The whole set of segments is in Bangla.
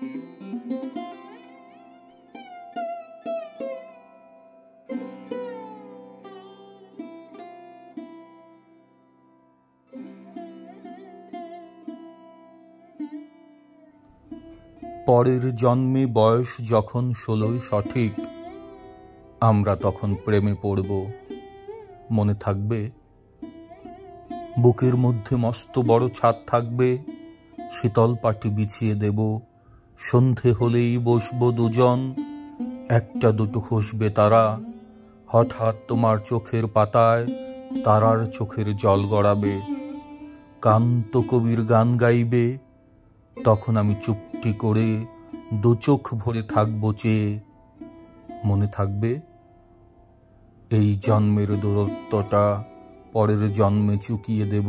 পরের জন্মে বয়স যখন 16 সঠিক, আমরা তখন প্রেমে পড়ব, মনে থাকবে? বুকের মধ্যে মস্ত বড় ছাদ থাকবে, শীতল পাটি বিছিয়ে দেব, সন্ধে হলেই বসবো দুজন, একটা দুটো খসবে তারা, হঠাৎ তোমার চোখের পাতায় তারার চোখের জল গড়াবে, কান্ত কবির গান গাইবে, তখন আমি চুপটি করে দু চোখ ভরে থাকবো চেয়ে, মনে থাকবে? এই জন্মের দূরত্বটা পরের জন্মে চুকিয়ে দেব,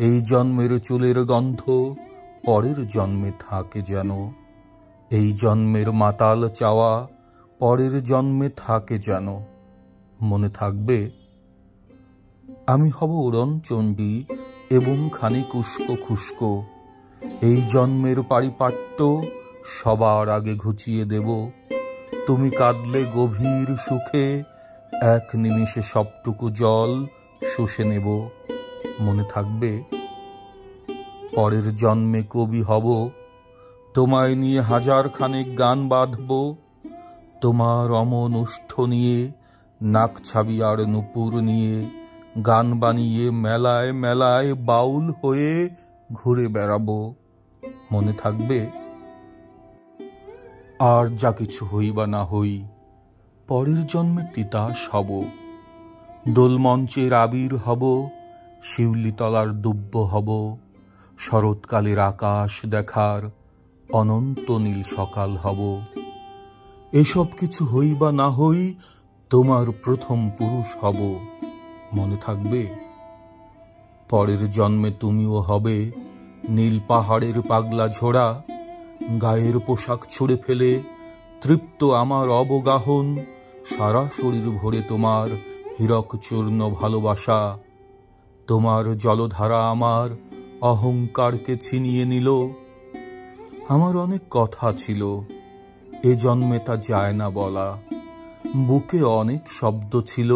এই জন্মের চুলের গন্ধ পরের জন্মে থাকে যেন, এই জন্মের মাতাল চাওয়া পরের জন্মে থাকে যেন, মনে থাকবে? আমি হব উড়নচণ্ডী এবং খানিক উস্কো খুস্কো, এই জন্মের পারিপাট্য সবার আগে ঘুচিয়ে দেব, তুমি কাঁদলে গভীর সুখে এক নিমিষে সবটুকু জল শুষে নেব, মনে থাকবে? পরের জন্মে কবি হব, তোমায় নিয়ে হাজার খানেক গান বাঁধব, তোমার অমন ওষ্ঠ নিয়ে, নাক ছাবি আর নুপুর নিয়ে গান বানিয়ে মেলায় মেলায় বাউল হয়ে ঘুরে বেড়াবো, মনে থাকবে? আর যা কিছু হই বা না হই, পরের জন্মে তিতাস হব, দোলমঞ্চের আবির হব, শিউলিতলার দুব্য হব, শরৎকালের আকাশ দেখার অনন্ত নীল সকাল হব, এসব কিছু হই বা না হই তোমার প্রথম পুরুষ হব, মনে থাকবে? পরের জন্মে তুমিও হবে নীল পাহাড়ের পাগলা ঝোড়া, গায়ের পোশাক ছুঁড়ে ফেলে তৃপ্ত আমার অবগাহন, সারা শরীর ভরে তোমার হীরক চূর্ণ ভালোবাসা, তোমার জলধারা আমার অহংকারকে ছিনিয়ে নিল, আমার অনেক কথা ছিল, এ জন্মে তা যায় না বলা, বুকে অনেক শব্দ ছিল,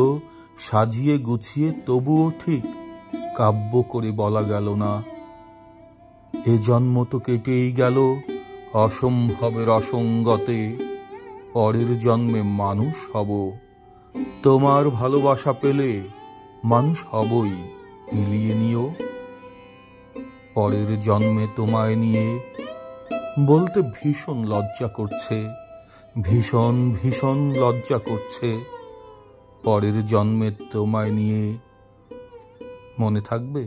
সাজিয়ে গুছিয়ে তবুও ঠিক কাব্য করে বলা গেল না, এ জন্ম তো কেটেই গেল অসম্ভবের অসঙ্গতে, পরের জন্মে মানুষ হব, তোমার ভালোবাসা পেলে মানুষ হবই, মিলিয়ে নিও। পরের জন্মে তোমায় নিয়ে বলতে ভীষণ লজ্জা করছে, ভীষণ ভীষণ লজ্জা করছে, পরের জন্মে তোমায় নিয়ে, মনে থাকবে?